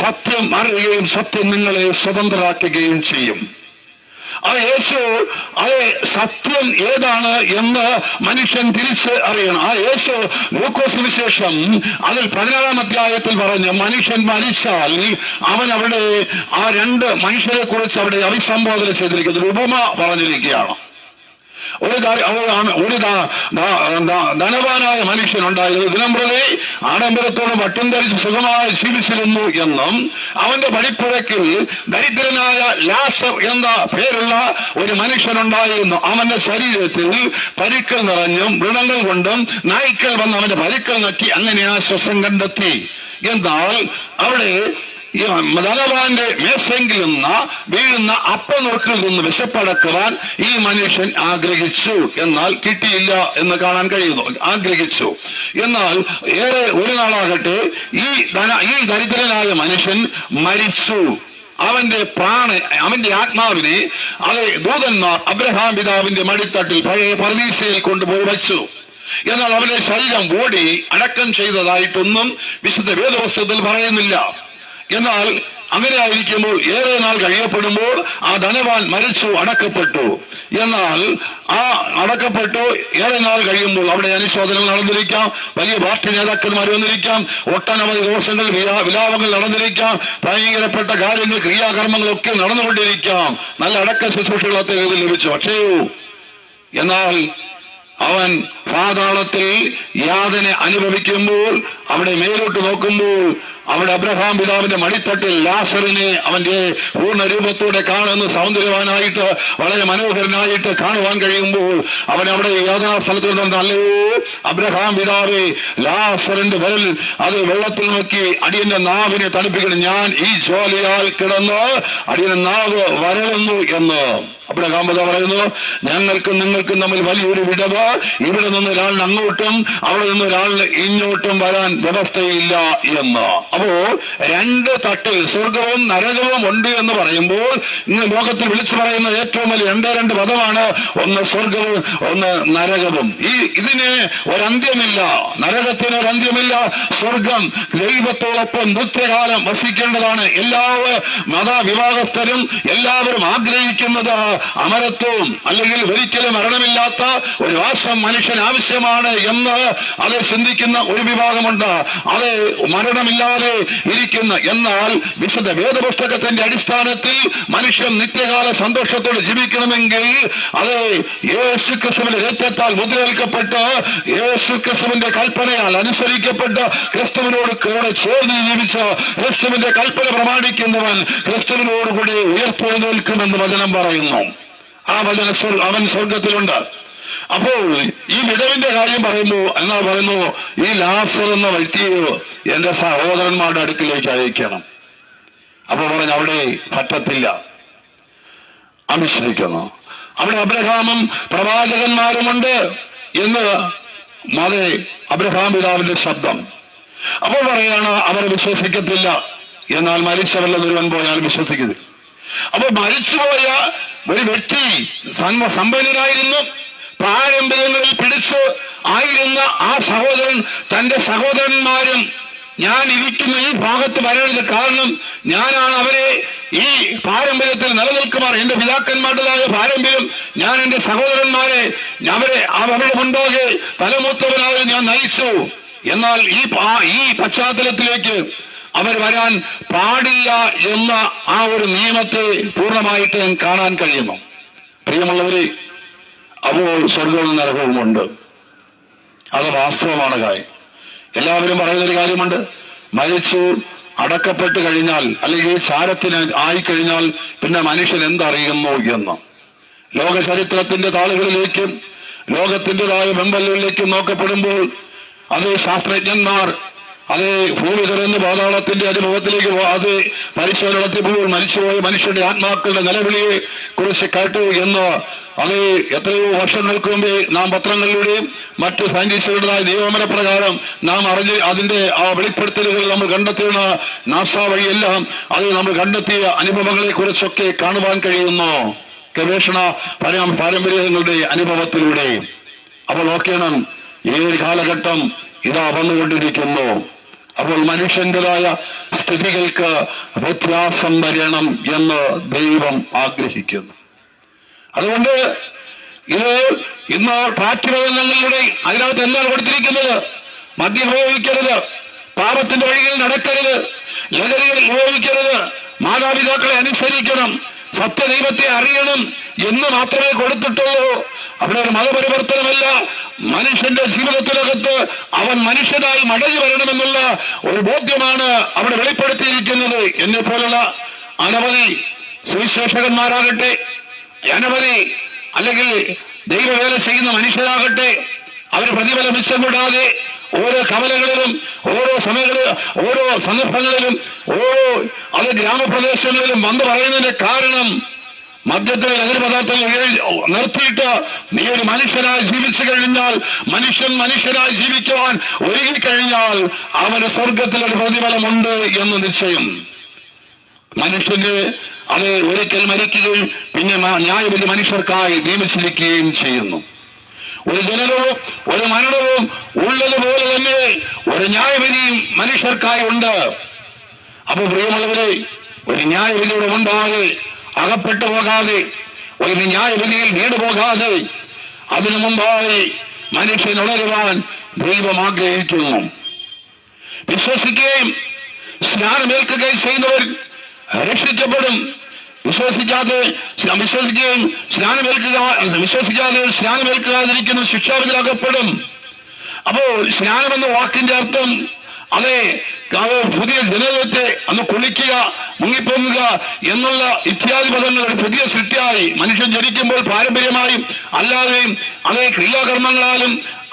സത്യം അറിയുകയും സത്യം നിങ്ങളെ സ്വതന്ത്രരാക്കുകയും ചെയ്യും. ആ യേശു സത്യം ഏതാണ് എന്ന് മനുഷ്യൻ തിരിച്ച് അറിയണം. ആ യേശു ലൂക്കോസ് സുവിശേഷം അതിൽ 16-ാം അധ്യായത്തിൽ പറഞ്ഞ്, മനുഷ്യൻ മരിച്ചാൽ അവൻ അവിടെ ആ 2 മനുഷ്യരെ കുറിച്ച് അവിടെ അഭിസംബോധന ചെയ്തിരിക്കുന്നത് ഉപമ പറഞ്ഞിരിക്കുകയാണ്. ഒരു ധനവാനായ മനുഷ്യനുണ്ടായത് ദിനംപ്രതി ആഡംബരത്തോട് വട്ടം ധരിച്ച് സുഖമായി ജീവിച്ചിരുന്നു എന്നും അവന്റെ പടിപ്പുരക്കിൽ ദരിദ്രനായ ലാസർ എന്ന പേരുള്ള ഒരു മനുഷ്യനുണ്ടായിരുന്നു. അവന്റെ ശരീരത്തിൽ പരിക്കൽ നിറഞ്ഞും വ്രണങ്ങൾ കൊണ്ടും നായ്ക്കൾ വന്ന് അവന്റെ പരിക്കൽ നക്കി അങ്ങനെ ആശ്വാസം കണ്ടെത്തി. എന്നാൽ അവിടെ ഈ ധനവാന്റെ മേശെങ്കിൽ നിന്ന് വീഴുന്ന അപ്പനുറുക്കിൽ നിന്ന് വിശപ്പടക്കുവാൻ ഈ മനുഷ്യൻ ആഗ്രഹിച്ചു. എന്നാൽ കിട്ടിയില്ല എന്ന് കാണാൻ കഴിയുന്നു. ആഗ്രഹിച്ചു. എന്നാൽ ഒരു നാളാകട്ടെ ഈ ദരിദ്രനായ മനുഷ്യൻ മരിച്ചു. അവന്റെ ആത്മാവിനെ ദൂതന്മാർ അബ്രഹാം പിതാവിന്റെ മടിത്തട്ടിൽ പഴയ പർദീസയിൽ കൊണ്ടുപോയി വച്ചു. എന്നാൽ അവന്റെ ശരീരം ഓടി അടക്കം ചെയ്തതായിട്ടൊന്നും വിശുദ്ധ വേദപുസ്തകത്തിൽ പറയുന്നില്ല. എന്നാൽ അങ്ങനെ ആയിരിക്കുമ്പോൾ ഏറെ നാൾ കഴിയപ്പെടുമ്പോൾ ആ ധനവാൻ മരിച്ചു, അടക്കപ്പെട്ടു. എന്നാൽ ആ അടക്കപ്പെട്ടു ഏറെ നാൾ കഴിയുമ്പോൾ അവിടെ അനുശോചനങ്ങൾ നടന്നിരിക്കാം, വലിയ പാർട്ടി നേതാക്കന്മാർ വന്നിരിക്കാം, ഒട്ടനവധി ദിവസങ്ങൾ വിലാപങ്ങൾ നടന്നിരിക്കാം, ഭയങ്കരപ്പെട്ട കാര്യങ്ങൾ ക്രിയാകർമ്മങ്ങളൊക്കെ നടന്നുകൊണ്ടിരിക്കാം. നല്ല അടക്ക ശുശ്രൂഷകളൊക്കെ ലഭിച്ചു. പക്ഷേ എന്നാൽ അവൻ പാതാളത്തിൽ യാതന അനുഭവിക്കുമ്പോൾ അവിടെ മേലോട്ട് നോക്കുമ്പോൾ അവിടെ അബ്രഹാം പിതാവിന്റെ മടിത്തട്ടിൽ ലാസറിനെ അവന്റെ പൂർണ്ണ രൂപത്തോടെ കാണുന്ന സൗന്ദര്യവാനായിട്ട് വളരെ മനോഹരനായിട്ട് കാണുവാൻ കഴിയുമ്പോൾ അവൻ അവിടെ യാതനാ സ്ഥലത്ത് നല്ലയോ അബ്രഹാം പിതാവേ, ലാസറിന്റെ വിരൽ വെള്ളത്തിൽ നോക്കി അടിയന്റെ നാവിനെ തണുപ്പിക്കണം, ഞാൻ ഈ ജോലിയാൽ കിടന്ന് അടിയന്റെ നാവ് വരളുന്നു എന്ന് അബ്രഹാം പിതാവ് പറയുന്നു. ഞങ്ങൾക്കും നിങ്ങൾക്കും തമ്മിൽ വലിയൊരു വിടവ്, ഇവിടെ നിന്ന് ഒരാളിന് അങ്ങോട്ടും അവിടെ നിന്ന് ഒരാളിന് ഇങ്ങോട്ടും വരാൻ വ്യവസ്ഥയില്ല എന്ന്. അപ്പോ രണ്ട് തട്ടിൽ സ്വർഗവും നരകവും ഉണ്ട് എന്ന് പറയുമ്പോൾ ഇന്ന് ലോകത്തിൽ വിളിച്ചു പറയുന്ന ഏറ്റവും വലിയ രണ്ട് പദമാണ്, ഒന്ന് സ്വർഗവും ഒന്ന് നരകവും. ഇതിന് ഒരന്ത്യമില്ല, നരകത്തിന് ഒരന്ത്യമില്ല. സ്വർഗം ദൈവത്തോടൊപ്പം നിത്യകാലം വസിക്കേണ്ടതാണ്. എല്ലാവരും മതവിഭാഗസ്ഥരും എല്ലാവരും ആഗ്രഹിക്കുന്നത് അമരത്വവും അല്ലെങ്കിൽ ഒരിക്കലും മരണമില്ലാത്ത ഒരു വാസം മനുഷ്യന് ആവശ്യമാണ് എന്ന് അത് ചിന്തിക്കുന്ന ഒരു വിഭാഗമുണ്ട്. അത് മരണമില്ലാതെ ഇരിക്കുന്ന. എന്നാൽ വിശുദ്ധ വേദപുസ്തകത്തിന്റെ അടിസ്ഥാനത്തിൽ മനുഷ്യൻ നിത്യകാല സന്തോഷത്തോടെ ജീവിക്കണമെങ്കിൽ അത് യേശുക്രിസ്തുവിന്റെ രക്തത്താൽ മുദ്രയേൽക്കപ്പെട്ട് യേശുക്രിസ്തുവിന്റെ കൽപ്പനയാൽ അനുസരിക്കപ്പെട്ട് ക്രിസ്തുവിനോട് കൂടെ ചേർന്ന് ജീവിച്ച ക്രിസ്തുവിന്റെ കൽപ്പന പ്രമാണിക്കുന്നവൻ ക്രിസ്തുവിനോടുകൂടി ഉയർത്തെഴുന്നേൽക്കുമെന്ന് വചനം പറയുന്നു. ആ അവൻ സ്വർഗത്തിലുണ്ട്. അപ്പോൾ ഈ വിടവിന്റെ കാര്യം പറയുന്നു ഈ ലാസർ എന്ന വ്യക്തിയെ എന്റെ സഹോദരന്മാരുടെ അടുക്കിലേക്ക് അയക്കണം. അപ്പൊ പറഞ്ഞു അവിടെ പറ്റത്തില്ല, അനുസരിക്കുന്നു. അവിടെ അബ്രഹാമും പ്രവാചകന്മാരുമുണ്ട് എന്ന് അബ്രഹാം പിതാവിന്റെ ശബ്ദം. അപ്പോൾ പറയാണ് അവർ വിശ്വസിക്കത്തില്ല, എന്നാൽ മരിച്ചവരിൽ ഒരുവൻ പോയാൽ വിശ്വസിക്കരുത്. അപ്പൊ മരിച്ചുപോയ ഒരു വ്യക്തി സമ്പന്നനായിരുന്നു, പാരമ്പര്യങ്ങളിൽ പിടിച്ചു ആയിരുന്ന ആ സഹോദരൻ തന്റെ സഹോദരന്മാരും ഞാൻ ഇരിക്കുന്ന ഈ ഭാഗത്ത് വരരുത്, കാരണം ഞാനാണ് അവരെ ഈ പാരമ്പര്യത്തിൽ നിലനിൽക്കുമാർ, എന്റെ പിതാക്കന്മാരുടേതായ പാരമ്പര്യം ഞാൻ എന്റെ സഹോദരന്മാരെ അവരുടെ മുൻപാകെ തലമൂത്തവനായി ഞാൻ നയിച്ചു. എന്നാൽ ഈ പശ്ചാത്തലത്തിലേക്ക് അവർ വരാൻ പാടില്ല എന്ന ആ ഒരു നിയമത്തെ പൂർണ്ണമായിട്ട് കാണാൻ കഴിയുന്നു. പ്രിയമുള്ളവരെ, അപ്പോൾ സ്വർഗവും നരകവുമുണ്ട്. അത് വാസ്തവമാണ് കാര്യം. എല്ലാവരും പറയുന്നൊരു കാര്യമുണ്ട്, മരിച്ചു അടക്കപ്പെട്ട് കഴിഞ്ഞാൽ അല്ലെങ്കിൽ ചാരത്തിന് ആയിക്കഴിഞ്ഞാൽ പിന്നെ മനുഷ്യൻ എന്തറിയുന്നു എന്ന്. ലോക ചരിത്രത്തിന്റെ താളുകളിലേക്കും ലോകത്തിൻ്റെതായ വെമ്പലുകളിലേക്കും നോക്കപ്പെടുമ്പോൾ അത് ശാസ്ത്രജ്ഞന്മാർ ഭൂമി തുറന്ന് പാതാളത്തിന്റെ അനുഭവത്തിലേക്ക് പരിശോധന നടത്തിയപ്പോൾ മരിച്ചുപോയ മനുഷ്യന്റെ ആത്മാക്കളുടെ നിലവിളിയെ കുറിച്ച് കേട്ടു എന്ന് എത്രയോ വർഷങ്ങൾക്ക് മുമ്പേ നാം പത്രങ്ങളിലൂടെയും മറ്റ് സയന്റിസ്റ്റുകളുടേതായ നിയമനപ്രകാരം നാം അറിഞ്ഞ് അതിന്റെ ആ വെളിപ്പെടുത്തലുകൾ നമ്മൾ കണ്ടെത്തിയ നാസ വഴിയെല്ലാം നമ്മൾ കണ്ടെത്തിയ അനുഭവങ്ങളെ കുറിച്ചൊക്കെ കാണുവാൻ കഴിയുന്നു ഗവേഷണ പാരമ്പര്യങ്ങളുടെ അനുഭവത്തിലൂടെ. അപ്പോൾ നോക്കണം, ഈ ഒരു കാലഘട്ടം വന്നുകൊണ്ടിരിക്കുന്നു. അപ്പോൾ മനുഷ്യന്റേതായ സ്ഥിതികൾക്ക് വ്യത്യാസം വരണം എന്ന് ദൈവം ആഗ്രഹിക്കുന്നു. അതുകൊണ്ട് ഇന്ന് പാഠ്യപദ്ധതികളിലൂടെ അതിനകത്ത് എന്താണ് കൊടുത്തിരിക്കുന്നത്? മദ്യം ഉപയോഗിക്കരുത്, പാപത്തിന്റെ വഴികളിൽ നടക്കരുത്, ലഹരികൾ ഉപയോഗിക്കരുത്, മാതാപിതാക്കളെ അനുസരിക്കണം, സത്യദൈവത്തെ അറിയണം എന്ന് മാത്രമേ കൊടുത്തിട്ടുള്ളൂ. അവിടെ ഒരു മതപരിവർത്തനമല്ല. മനുഷ്യന്റെ ജീവിതത്തിനകത്ത് അവൻ മനുഷ്യനായി മടങ്ങി വരണമെന്നുള്ള ഒരു ബോധ്യമാണ് അവിടെ വെളിപ്പെടുത്തിയിരിക്കുന്നത്. എന്നെ പോലുള്ള അനവധി സുവിശേഷകന്മാരാകട്ടെ, അനവധി അല്ലെങ്കിൽ ദൈവവേല ചെയ്യുന്ന മനുഷ്യരാകട്ടെ, അവർ പ്രതിഫലം മിച്ചം കൂടാതെ ഓരോ കവലകളിലും ഓരോ സമയങ്ങളിലും ഓരോ സന്ദർഭങ്ങളിലും ഓരോ അത് ഗ്രാമപ്രദേശങ്ങളിലും വന്ന് പറയുന്നതിന്റെ കാരണം മദ്യത്തിലെ ലഹരി പദാർത്ഥങ്ങൾ നിർത്തിയിട്ട് നീ ഒരു മനുഷ്യനായി ജീവിച്ചു കഴിഞ്ഞാൽ, മനുഷ്യനായി ജീവിക്കുവാൻ ഒരുങ്ങിക്കഴിഞ്ഞാൽ അവന് സ്വർഗത്തിലൊരു പ്രതിഫലമുണ്ട് എന്ന് നിശ്ചയം. മനുഷ്യന് അത് ഒരിക്കൽ മരിക്കുകയും പിന്നെ ന്യായവിധി മനുഷ്യർക്കായി നിയമിച്ചിരിക്കുകയും ചെയ്യുന്നു. ഒരു ജനനവും ഒരു മരണവും ഉള്ളതുപോലെ തന്നെ ഒരു ന്യായവിധിയും മനുഷ്യർക്കായി ഉണ്ട്. അപ്പൊ പ്രിയമുള്ളവരെ, ഒരു ന്യായവിധിയുടെ മുണ്ടാകെ അകപ്പെട്ടു പോകാതെ, ഒരു ന്യായവിധിയിൽ വീണുപോകാതെ അതിനു മുമ്പായി മനുഷ്യൻ ഉണരുവാൻ ദൈവം ആഗ്രഹിക്കുന്നു. വിശ്വസിക്കുകയും സ്നാനമേൽക്കുകയും ചെയ്യുന്നവർ രക്ഷിക്കപ്പെടും. വിശ്വസിക്കാതെ സ്നാനമേൽക്കാതിരിക്കുന്ന ശിക്ഷാവിധിയിലകപ്പെടും. അപ്പോൾ സ്നാനം എന്ന വാക്കിന്റെ അർത്ഥം അതെ പുതിയ ജനതത്തെ അന്ന് കുളിക്കുക, മുങ്ങിപ്പൊങ്ങുക എന്നുള്ള ഇത്യാദി പദങ്ങൾ ഒരു പുതിയ സൃഷ്ടിയായി മനുഷ്യൻ ജനിക്കുമ്പോൾ പാരമ്പര്യമായും അല്ലാതെയും അതേ ക്രിയാകർമ്മങ്ങളാലും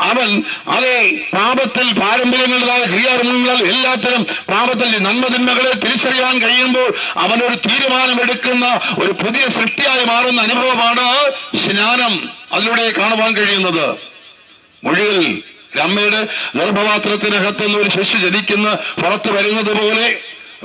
അവൻ അതേ പാപത്തിൽ പാരമ്പര്യങ്ങളുടേതായ ക്രിയാകർമ്മങ്ങൾ എല്ലാത്തിനും പാപത്തിൽ നന്മതിന്മകളെ തിരിച്ചറിയാൻ കഴിയുമ്പോൾ അവനൊരു തീരുമാനമെടുക്കുന്ന ഒരു പുതിയ സൃഷ്ടിയായി മാറുന്ന അനുഭവമാണ് സ്നാനം അതിലൂടെ കാണുവാൻ കഴിയുന്നത്. മൊഴിയിൽ അമ്മയുടെ ഗർഭപാത്രത്തിനകത്ത് നിന്ന് ഒരു ശിശു ജനിക്കുന്ന പുറത്തു വരുന്നത് പോലെ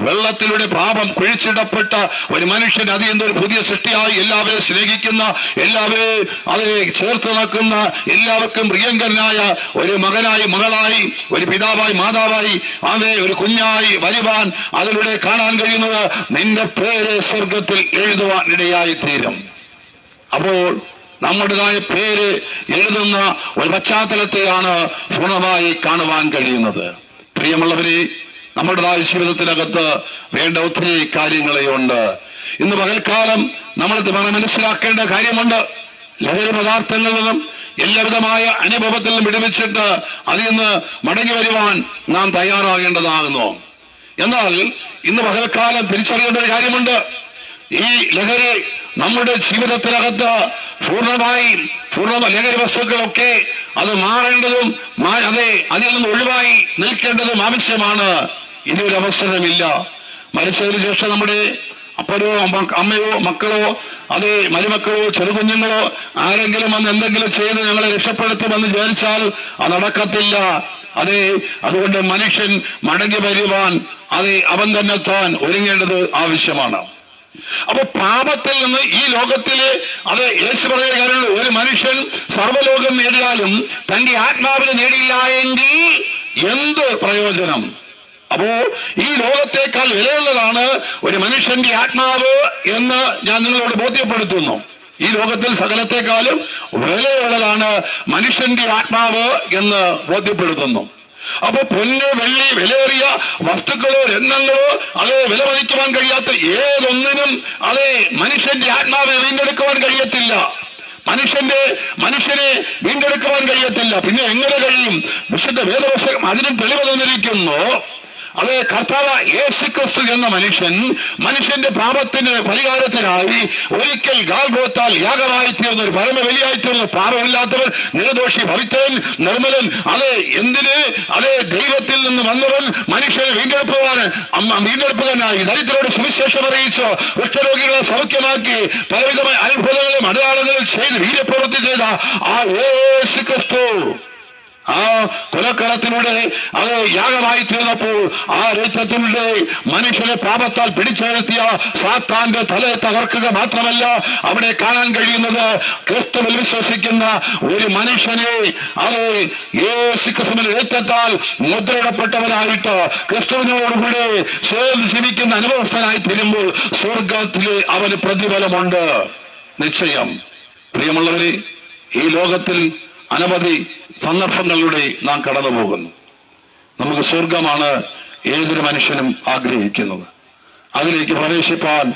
വെള്ളത്തിലൂടെ പാപം കുഴിച്ചിടപ്പെട്ട ഒരു മനുഷ്യൻ അതിൽ ഒരു പുതിയ സൃഷ്ടിയായി എല്ലാവരെയും സ്നേഹിക്കുന്ന, എല്ലാവരെയും അതിനെ ചേർത്ത് നിൽക്കുന്ന, എല്ലാവർക്കും പ്രിയങ്കരനായ ഒരു മകനായി മകളായി ഒരു പിതാവായി മാതാവായി അതേ ഒരു കുഞ്ഞായി വരുവാൻ അതിലൂടെ കാണാൻ കഴിയുന്നത് നിന്റെ പേര് സ്വർഗത്തിൽ എഴുതുവാൻ ഇടയായി തീരും. അപ്പോൾ നമ്മുടേതായ പേര് എഴുതുന്ന ഒരു പശ്ചാത്തലത്തെയാണ് പൂർണ്ണമായി കാണുവാൻ കഴിയുന്നത്. പ്രിയമുള്ളവരെ, നമ്മുടേതായ ജീവിതത്തിനകത്ത് വേണ്ട ഒത്തിരി കാര്യങ്ങളെയുണ്ട്. ഇന്ന് പകൽക്കാലം നമ്മൾ മനസ്സിലാക്കേണ്ട കാര്യമുണ്ട്. ലഹരി പദാർത്ഥങ്ങളിൽ നിന്നും എല്ലാവിധമായ അനുഭവത്തിൽ നിന്നും വിടുവിച്ചിട്ട് അതിൽ നിന്ന് മടങ്ങി വരുവാൻ നാം തയ്യാറാകേണ്ടതാകുന്നു. എന്നാൽ ഇന്ന് പകൽക്കാലം തിരിച്ചറിയേണ്ട ഒരു കാര്യമുണ്ട്. ഈ ലഹരി നമ്മുടെ ജീവിതത്തിനകത്ത് പൂർണ്ണ ലഹരി വസ്തുക്കളൊക്കെ അത് മാറേണ്ടതും അതെ അതിൽ നിന്ന് ഒഴിവായി നിൽക്കേണ്ടതും ആവശ്യമാണ്. ഇനിയൊരു അവസരമില്ല. മരിച്ചതിന് ശേഷം നമ്മുടെ അപ്പനോ അമ്മയോ മക്കളോ അതേ മരുമക്കളോ ചെറുകുഞ്ഞുങ്ങളോ ആരെങ്കിലും വന്ന് എന്തെങ്കിലും ചെയ്ത് ഞങ്ങളെ രക്ഷപ്പെടുത്തുമെന്ന് വിചാരിച്ചാൽ അത് നടക്കത്തില്ല. അതെ, അതുകൊണ്ട് മനുഷ്യൻ മടങ്ങി വരുവാൻ അതെ അവൻ തന്നെ താൻ ഒരുങ്ങേണ്ടത് ആവശ്യമാണ്. അപ്പൊ പാപത്തിൽ നിന്ന് ഈ ലോകത്തില് അത് യേശു പറയുന്ന കാര്യമുള്ളൂ. ഒരു മനുഷ്യൻ സർവ്വലോകം നേടിയാലും തന്റെ ആത്മാവിനെ നേടിയില്ല എങ്കിൽ എന്ത് പ്രയോജനം? അപ്പോ ഈ ലോകത്തേക്കാൾ വിലയുള്ളതാണ് ഒരു മനുഷ്യന്റെ ആത്മാവ് എന്ന് ഞാൻ നിങ്ങളോട് ബോധ്യപ്പെടുത്തുന്നു. ഈ ലോകത്തിൽ സകലത്തെക്കാളും വിലയുള്ളതാണ് മനുഷ്യന്റെ ആത്മാവ് എന്ന് ബോധ്യപ്പെടുത്തുന്നു. അപ്പൊ പൊന്ന് വെള്ളി വിലയേറിയ വസ്തുക്കളോ രത്നങ്ങളോ അത് വിലമതിക്കുവാൻ കഴിയാത്ത ഏതൊന്നിനും അതെ മനുഷ്യന്റെ ആത്മാവിനെ വീണ്ടെടുക്കുവാൻ കഴിയത്തില്ല. മനുഷ്യനെ വീണ്ടെടുക്കുവാൻ കഴിയത്തില്ല. പിന്നെ എങ്ങനെ കഴിയും? വിശുദ്ധ വേദപുസ്തകം അതിനും തെളിവ് തന്നിരിക്കുന്നു. അത് കർത്താവ് യേശുക്രിസ്തു എന്ന മനുഷ്യന്റെ പാപത്തിന് പരിഹാരത്തിനായി ഒരിക്കൽ ഗാൽഗോത്താൽ യാഗമായി തീർന്ന ഒരു പരമബലിയായി തീർന്ന പാപമില്ലാത്തവൻ നിർദോഷി ഭവിത്തവൻ നിർമ്മലൻ എന്തിന് ദൈവത്തിൽ നിന്ന് വന്നവൻ മനുഷ്യനെ വീണ്ടെടുപ്പുകാരനായി ദരിദ്രരോട് സുവിശേഷം അറിയിച്ചു, കുഷ്ഠരോഗികളെ സൗഖ്യമാക്കി പലവിധമായ അത്ഭുതങ്ങളും അടയാളങ്ങളും ചെയ്ത് വീര്യപ്രവൃത്തി ചെയ്ത ആ യേശുക്രിസ്തു ആ കൊലക്കളത്തിലൂടെ അത് യാഗമായി തീർന്നപ്പോൾ ആ രക്തത്തിലൂടെ മനുഷ്യനെ പാപത്താൽ പിടിച്ചെടുത്തിയ സാത്താന്റെ തലയെ തകർക്കുക മാത്രമല്ല അവിടെ കാണാൻ കഴിയുന്നത് ക്രിസ്തുവിൽ വിശ്വസിക്കുന്ന ഒരു മനുഷ്യനെ അത് യേശുക്രിസ്തുവിന്റെ രക്തത്താൽ മുദ്രയിടപ്പെട്ടവനായിട്ട് ക്രിസ്തുവിനോടുകൂടെ ചേർന്ന് ജീവിക്കുന്ന അനുഭവസ്ഥനായി തീരുമ്പോൾ സ്വർഗത്തിലെ അവന് പ്രതിഫലമുണ്ട് നിശ്ചയം. പ്രിയമുള്ളവരെ, ഈ ലോകത്തിൽ അനവധി സന്ദർഭങ്ങളിലൂടെ നാം കടന്നു പോകുന്നു. നമുക്ക് സ്വർഗമാണ് ഏതൊരു മനുഷ്യനും ആഗ്രഹിക്കുന്നത്. അതിലേക്ക് പ്രവേശിപ്പാൻ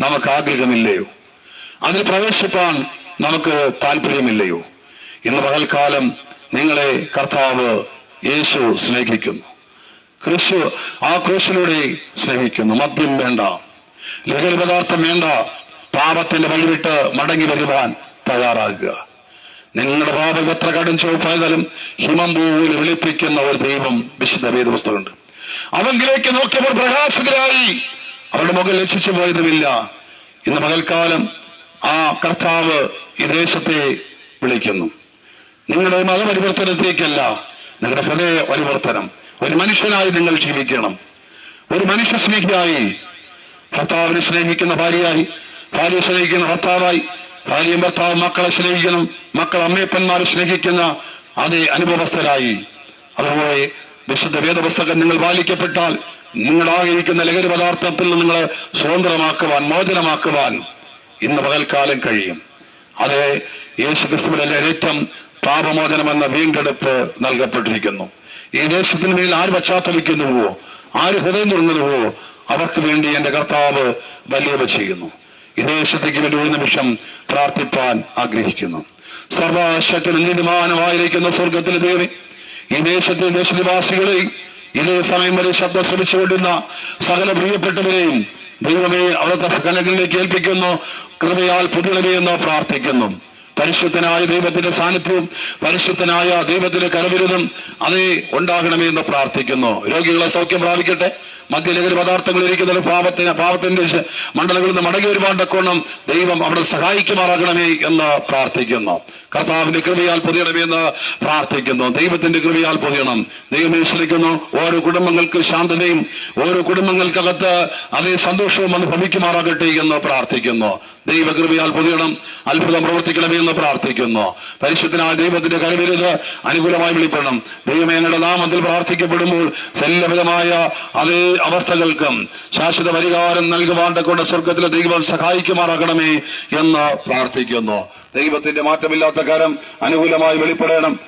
നമുക്ക് ആഗ്രഹമില്ലയോ? അതിൽ പ്രവേശിപ്പാൻ നമുക്ക് താല്പര്യമില്ലയോ? ഇന്ന് പകൽക്കാലം നിങ്ങളെ കർത്താവ് യേശു സ്നേഹിക്കുന്നു. ആ ക്രൂശിലൂടെ സ്നേഹിക്കുന്നു. മദ്യം വേണ്ട, ലഹരി പദാർത്ഥം വേണ്ട, പാപത്തിന്റെ വഴിവിട്ട് മടങ്ങി വരുവാൻ തയ്യാറാകുക. നിങ്ങളുടെ പാപം എത്ര കടും ചുവപ്പായാലും ഹിമം പോലെ വെളുപ്പിക്കുന്ന ഒരു ദൈവം വിശുദ്ധ വേദപുസ്തകമുണ്ട്. അവങ്കിലേക്ക് നോക്കിയവർ പ്രകാശിതരായി, അവരുടെ മുഖം ലക്ഷിച്ചു പോയതുമില്ല. ഇന്ന് പകൽക്കാലം ആ കർത്താവ് ഈ ദേശത്തെ വിളിക്കുന്നു. നിങ്ങളുടെ മതപരിവർത്തനത്തേക്കല്ല, നിങ്ങളുടെ ഹൃദയ പരിവർത്തനം. ഒരു മനുഷ്യനായി നിങ്ങൾ ജീവിക്കണം. ഒരു മനുഷ്യ സ്നേഹിയായി, ഭർത്താവിനെ സ്നേഹിക്കുന്ന ഭാര്യയായി, ഭാര്യ സ്നേഹിക്കുന്ന ഭർത്താവായി, ഭാര്യയും ഭർത്താവും മക്കളെ സ്നേഹിക്കണം, മക്കൾ അമ്മയപ്പന്മാരെ സ്നേഹിക്കുന്ന അതേ അനുഭവസ്ഥരായി. അതുപോലെ വിശുദ്ധ വേദപുസ്തകം നിങ്ങൾ പാലിക്കപ്പെട്ടാൽ നിങ്ങളായിരിക്കുന്ന ലഹരി പദാർത്ഥത്തിൽ നിന്ന് നിങ്ങളെ സ്വതന്ത്രമാക്കുവാൻ, മോചനമാക്കുവാൻ ഇന്ന് പകൽക്കാലം കഴിയും. അതേ യേശുക്രിസ്തുവിന്റെ രക്തം പാപമോചനമെന്ന വീണ്ടെടുപ്പ് നൽകപ്പെട്ടിരിക്കുന്നു. ഈ ദേശത്തിന് മേൽ ആര് പശ്ചാത്തലിക്കുന്നുവോ, ആര് ഹൃദയം തുടങ്ങുന്നുവോ, അവർക്ക് വേണ്ടി എന്റെ കർത്താവ് വലിയവ ചെയ്യുന്നു. ഈ ദേശത്തേക്ക് വേണ്ടി ഒരു നിമിഷം പ്രാർത്ഥിപ്പാൻ ആഗ്രഹിക്കുന്നു. സർവശക്തനും നീതിമാനുമായിരിക്കുന്ന സ്വർഗത്തിലെ ദൈവമേ, ഈ ദേശത്തെ ദേശനിവാസികളെ ഇതേ സമയം വരെ ശബ്ദം ശ്രമിച്ചുകൊണ്ടിരുന്ന സകല പ്രിയപ്പെട്ടവരെയും ദൈവമേ അവിടുത്തെ കലകളിലേക്ക് ഏൽപ്പിക്കുന്നു. കൃപയാൽ പുതുളവെന്ന് പ്രാർത്ഥിക്കുന്നു. പരിശുദ്ധനായ ദൈവത്തിന്റെ സാന്നിധ്യവും പരിശുദ്ധനായ ദൈവത്തിന്റെ കരവിരുതും അതേ ഉണ്ടാകണമേ എന്ന് പ്രാർത്ഥിക്കുന്നു. രോഗികളെ സൗഖ്യം പ്രാപിക്കട്ടെ. മദ്യലഹരി പദാർത്ഥങ്ങൾ ഇരിക്കുന്ന പാപത്തിന്റെ മണ്ഡലങ്ങളിൽ നിന്ന് മടങ്ങി വരുവാൻ തക്കോണം ദൈവം അവിടെ സഹായിക്കുമാറാകണമേ എന്ന് പ്രാർത്ഥിക്കുന്നു. കർത്താവിന്റെ കൃപയാൽ പൊതിയണമേ എന്ന് പ്രാർത്ഥിക്കുന്നു. ദൈവത്തിന്റെ കൃപയാൽ പൊതിയണം. ദൈവമേ ശ്രമിക്കുന്നു. ഓരോ കുടുംബങ്ങൾക്ക് ശാന്തതയും ഓരോ കുടുംബങ്ങൾക്കകത്ത് അതേ സന്തോഷവും അനുഭവിക്കുമാറാകട്ടെ എന്ന് പ്രാർത്ഥിക്കുന്നു. ദൈവകൃപയാൽ പൊതിയണം. അത്ഭുതം പ്രവർത്തിക്കണമേ എന്ന് പ്രാർത്ഥിക്കുന്നു. പരിശുദ്ധനായ ദൈവത്തിന്റെ കരവിരുത് അനുകൂലമായി വെളിപ്പെടണം. ദൈവമേ ഞങ്ങളുടെ നാമത്തിൽ പ്രാർത്ഥിക്കപ്പെടുമ്പോൾ എല്ലാവിധമായ അതേ അവസ്ഥകൾക്കും ശാശ്വത പരിഹാരം നൽകുവാൻ കൊണ്ട് സ്വർഗത്തിലെ ദൈവം സഹായിക്കുമാറാകണമേ എന്ന് പ്രാർത്ഥിക്കുന്നു. ദൈവത്തിന്റെ മാറ്റമില്ലാത്ത കരം അനുകൂലമായി വെളിപ്പെടണം.